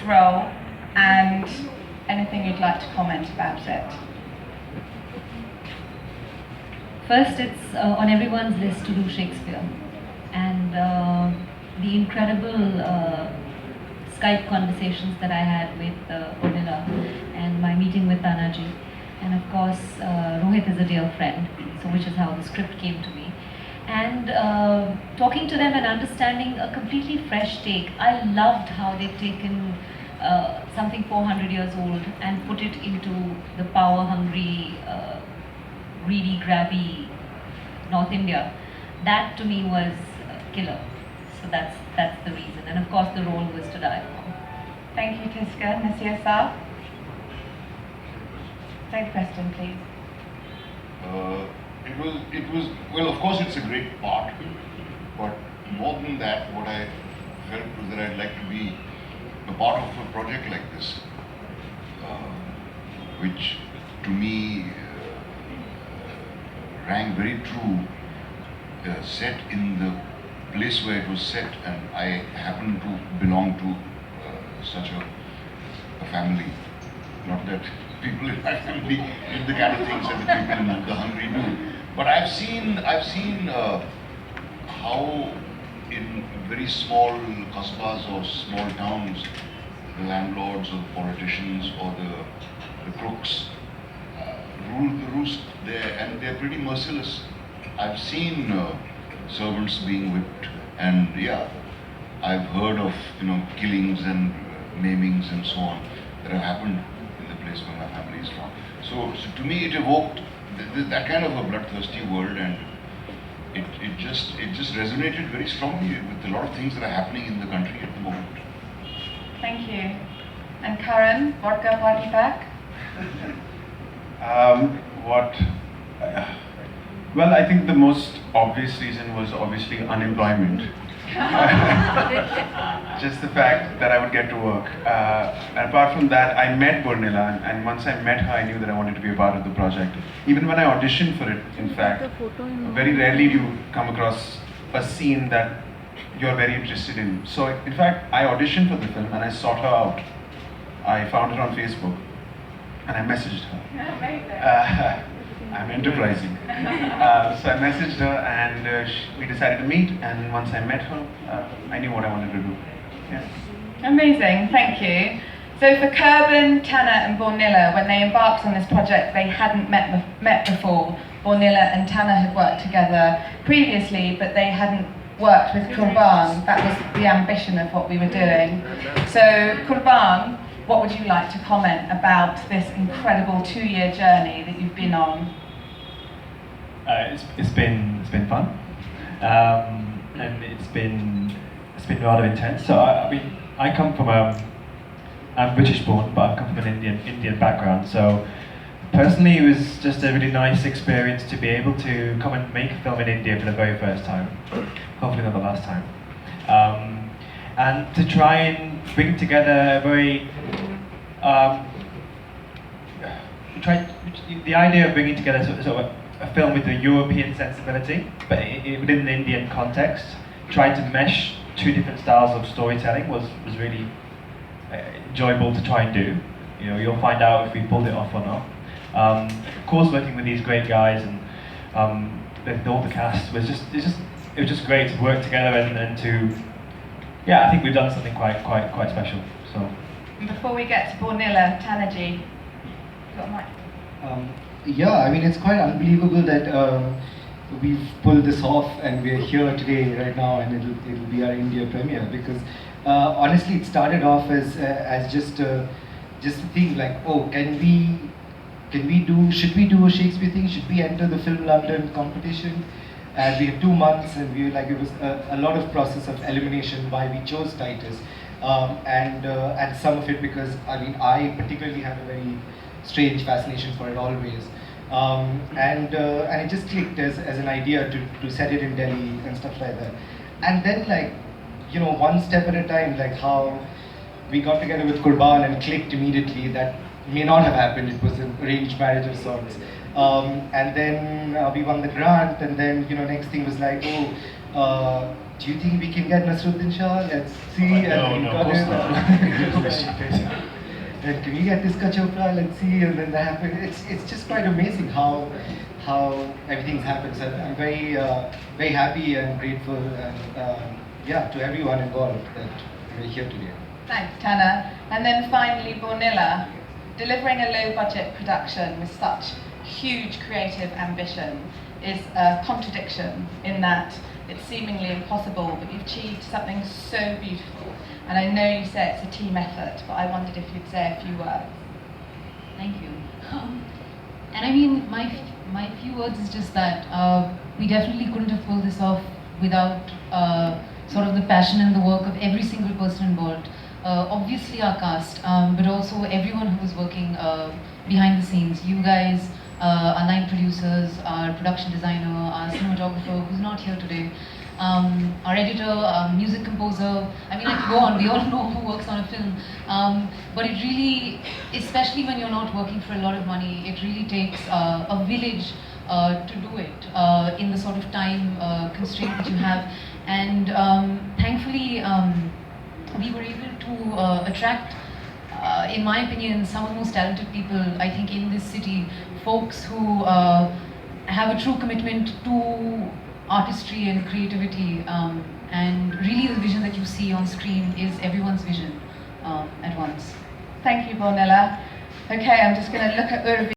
role and anything you'd like to comment about it. First, it's on everyone's list to do Shakespeare, and the incredible Skype conversations that I had with Bornila and my meeting with Tanaji, and of course Rohit is a dear friend, so which is how the script came to me. And talking to them and understanding a completely fresh take. I loved how they've taken something 400 years old and put it into the power-hungry, greedy, grabby North India. That to me was killer. So that's the reason. And of course the role was to die for. Thank you, Tisca. Naseer sir? Same question, please. It was, well, of course it's a great part, but more than that, what I felt was that I'd like to be a part of a project like this, which to me rang very true, set in the place where it was set, and I happen to belong to such a family. Not that people in my family did the kind of things that the people in the hungry do, but I've seen how in very small kasbas or small towns, the landlords or the politicians or the crooks rule the roost there, and they're pretty merciless. I've seen servants being whipped, and yeah, I've heard of killings and maimings and so on that have happened in the place where my family is from. So to me, it evoked that kind of a bloodthirsty world, and it just resonated very strongly with a lot of things that are happening in the country at the moment. Thank you. And Karan, vodka party pack? Well, I think the most obvious reason was obviously unemployment. Just the fact that I would get to work. And apart from that, I met Bornila, and once I met her, I knew that I wanted to be a part of the project. Even when I auditioned for it, in fact, very rarely do you come across a scene that you're very interested in. So, in fact, I auditioned for the film and I sought her out. I found her on Facebook and I messaged her. I'm enterprising. So I messaged her and we decided to meet, and once I met her, I knew what I wanted to do. Yeah. Amazing, thank you. So for Kurban, Tanner and Bornila, when they embarked on this project, they hadn't met before. Bornila and Tanner had worked together previously, but they hadn't worked with Kurban. That was the ambition of what we were doing. So Kurban, what would you like to comment about this incredible 2-year journey that you've been on? It's been fun, and it's been rather intense. So I mean, I come from I'm British born, but I come from an Indian background. So personally, it was just a really nice experience to be able to come and make a film in India for the very first time, hopefully not the last time, and to try and bring together a very the idea of bringing together sort of a film with a European sensibility, but within the Indian context, trying to mesh two different styles of storytelling was really enjoyable to try and do. You'll find out if we pulled it off or not. Of course, working with these great guys and all the cast was just great to work together and to, yeah, I think we've done something quite special. So. And before we get to Bornila, Tanaji, you got a mic? Yeah, I mean, it's quite unbelievable that we've pulled this off and we're here today, right now, and it'll be our India premiere, because honestly, it started off as just a thing like, oh, should we do a Shakespeare thing? Should we enter the Film London competition? And we had 2 months, and we were like, it was a lot of process of elimination why we chose Titus, and some of it because I particularly have a very strange fascination for it always, and it just clicked as an idea to set it in Delhi and stuff like that, and then one step at a time, like how we got together with Kurban and clicked immediately. That may not have happened. It was an arranged marriage of sorts. And then we won the grant, and then next thing was like, oh, do you think we can get Naseeruddin Shah? Let's see. No, of course not. question, please. And can we get Tisca Chopra? Let's see, and then that happened. It's just quite amazing how everything's happened. So I'm very happy and grateful, and yeah, to everyone involved that we're here today. Thanks, Tanner. And then finally, Bornila. Delivering a low-budget production with such huge creative ambition is a contradiction in that it's seemingly impossible, but you've achieved something so beautiful. And I know you say it's a team effort, but I wondered if you'd say a few words. Thank you. And I mean, my few words is just that we definitely couldn't have pulled this off without sort of the passion and the work of every single person involved. Obviously our cast, but also everyone who was working behind the scenes. You guys, our 9 producers, our production designer, our cinematographer who's not here today, our editor, our music composer. I mean, I could go on, we all know who works on a film. But it really, especially when you're not working for a lot of money, it really takes a village to do it in the sort of time constraint that you have. And thankfully, we were able to attract, in my opinion, some of the most talented people, I think, in this city. Folks who have a true commitment to artistry and creativity, and really the vision that you see on screen is everyone's vision at once. Thank you, Bornila. Okay, I'm just going to look at Urvi.